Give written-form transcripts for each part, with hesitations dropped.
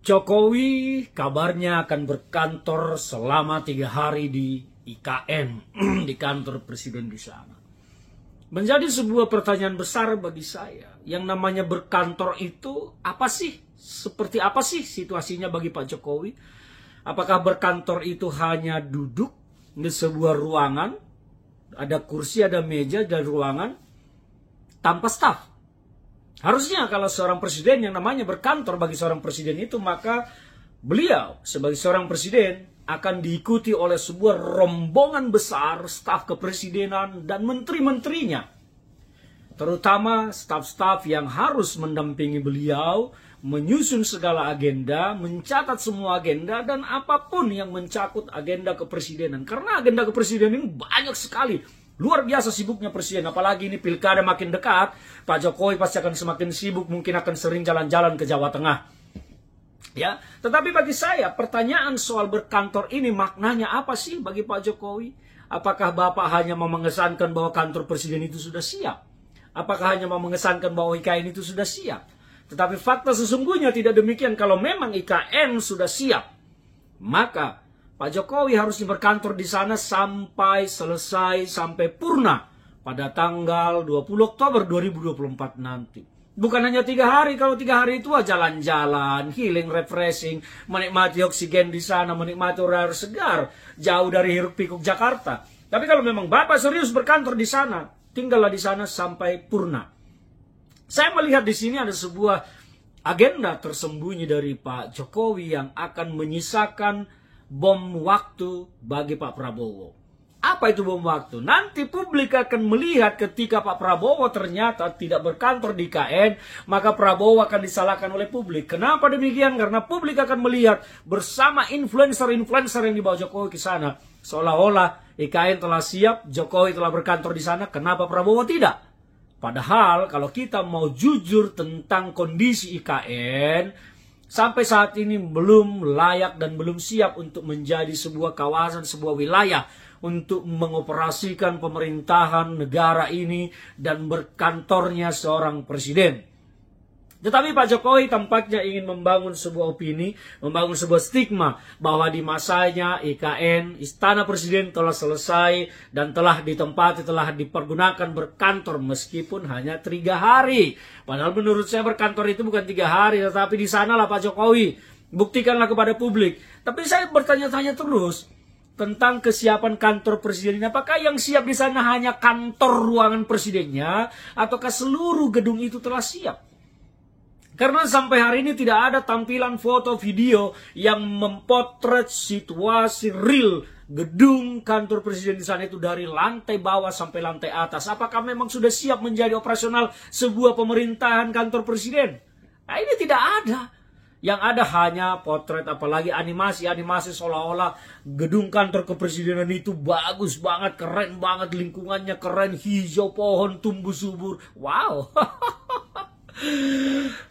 Jokowi kabarnya akan berkantor selama 3 hari di IKN, di kantor presiden di sana. Menjadi sebuah pertanyaan besar bagi saya. Yang namanya berkantor itu apa sih? Seperti apa sih situasinya bagi Pak Jokowi? Apakah berkantor itu hanya duduk di sebuah ruangan, ada kursi, ada meja, dan ruangan tanpa staf? Harusnya kalau seorang presiden yang namanya berkantor bagi seorang presiden itu, maka beliau sebagai seorang presiden akan diikuti oleh sebuah rombongan besar staf kepresidenan dan menteri-menterinya. Terutama staf-staf yang harus mendampingi beliau, menyusun segala agenda, mencatat semua agenda, dan apapun yang mencakut agenda kepresidenan. Karena agenda kepresidenan ini banyak sekali. Luar biasa sibuknya presiden, apalagi ini pilkada makin dekat, Pak Jokowi pasti akan semakin sibuk, mungkin akan sering jalan-jalan ke Jawa Tengah. Ya, tetapi bagi saya pertanyaan soal berkantor ini maknanya apa sih bagi Pak Jokowi? Apakah Bapak hanya mau mengesankan bahwa kantor presiden itu sudah siap? Apakah hanya mau mengesankan bahwa IKN itu sudah siap? Tetapi fakta sesungguhnya tidak demikian. Kalau memang IKN sudah siap, maka Pak Jokowi harusnya berkantor di sana sampai selesai, sampai purna pada tanggal 20 Oktober 2024 nanti. Bukan hanya 3 hari, kalau 3 hari itu jalan-jalan, healing, refreshing, menikmati oksigen di sana, menikmati udara segar, jauh dari hiruk pikuk Jakarta. Tapi kalau memang Bapak serius berkantor di sana, tinggallah di sana sampai purna. Saya melihat di sini ada sebuah agenda tersembunyi dari Pak Jokowi yang akan menyisakan bom waktu bagi Pak Prabowo. Apa itu bom waktu? Nanti publik akan melihat ketika Pak Prabowo ternyata tidak berkantor di IKN, maka Prabowo akan disalahkan oleh publik. Kenapa demikian? Karena publik akan melihat bersama influencer-influencer yang dibawa Jokowi ke sana. Seolah-olah IKN telah siap, Jokowi telah berkantor di sana, kenapa Prabowo tidak? Padahal kalau kita mau jujur tentang kondisi IKN, sampai saat ini belum layak dan belum siap untuk menjadi sebuah kawasan, sebuah wilayah untuk mengoperasikan pemerintahan negara ini dan berkantornya seorang presiden. Tetapi Pak Jokowi tampaknya ingin membangun sebuah opini, membangun sebuah stigma bahwa di masanya IKN, Istana Presiden telah selesai dan telah ditempati, telah dipergunakan berkantor meskipun hanya 3 hari. Padahal menurut saya berkantor itu bukan 3 hari, tetapi di sanalah Pak Jokowi. Buktikanlah kepada publik. Tapi saya bertanya-tanya terus tentang kesiapan kantor presiden. Apakah yang siap di sana hanya kantor ruangan presidennya, ataukah seluruh gedung itu telah siap? Karena sampai hari ini tidak ada tampilan foto video yang mempotret situasi real gedung kantor presiden di sana itu dari lantai bawah sampai lantai atas. Apakah memang sudah siap menjadi operasional sebuah pemerintahan kantor presiden? Nah, ini tidak ada. Yang ada hanya potret, apalagi animasi-animasi seolah-olah gedung kantor kepresidenan itu bagus banget, keren banget, lingkungannya keren, hijau, pohon tumbuh subur. Wow.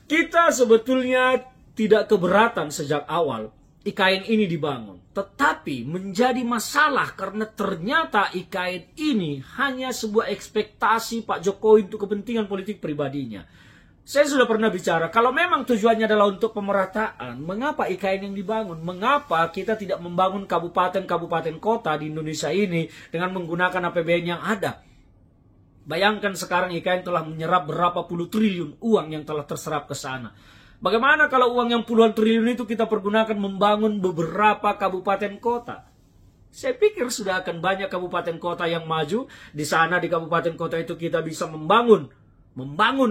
Kita sebetulnya tidak keberatan sejak awal IKN ini dibangun. Tetapi menjadi masalah karena ternyata IKN ini hanya sebuah ekspektasi Pak Jokowi untuk kepentingan politik pribadinya. Saya sudah pernah bicara, kalau memang tujuannya adalah untuk pemerataan, mengapa IKN yang dibangun? Mengapa kita tidak membangun kabupaten-kabupaten kota di Indonesia ini dengan menggunakan APBN yang ada? Bayangkan sekarang IKN telah menyerap berapa puluh triliun uang yang telah terserap ke sana. Bagaimana kalau uang yang puluhan triliun itu kita pergunakan membangun beberapa kabupaten kota? Saya pikir sudah akan banyak kabupaten kota yang maju. Di sana di kabupaten kota itu kita bisa membangun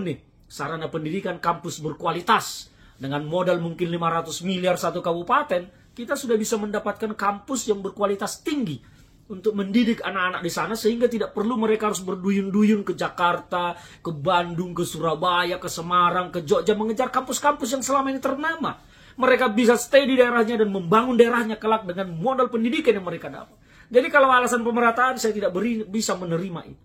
nih sarana pendidikan kampus berkualitas. Dengan modal mungkin 500 miliar satu kabupaten, kita sudah bisa mendapatkan kampus yang berkualitas tinggi untuk mendidik anak-anak di sana sehingga tidak perlu mereka harus berduyun-duyun ke Jakarta, ke Bandung, ke Surabaya, ke Semarang, ke Jogja mengejar kampus-kampus yang selama ini ternama. Mereka bisa stay di daerahnya dan membangun daerahnya kelak dengan modal pendidikan yang mereka dapat. Jadi kalau alasan pemerataan saya tidak bisa menerima itu.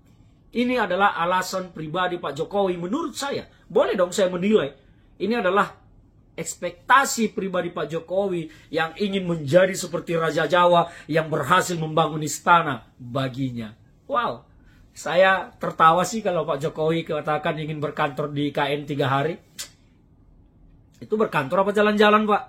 Ini adalah alasan pribadi Pak Jokowi menurut saya. Boleh dong saya menilai. Ini adalah ekspektasi pribadi Pak Jokowi yang ingin menjadi seperti Raja Jawa yang berhasil membangun istana baginya. Wow, saya tertawa sih kalau Pak Jokowi katakan ingin berkantor di IKN 3 hari. Itu berkantor apa jalan-jalan, Pak?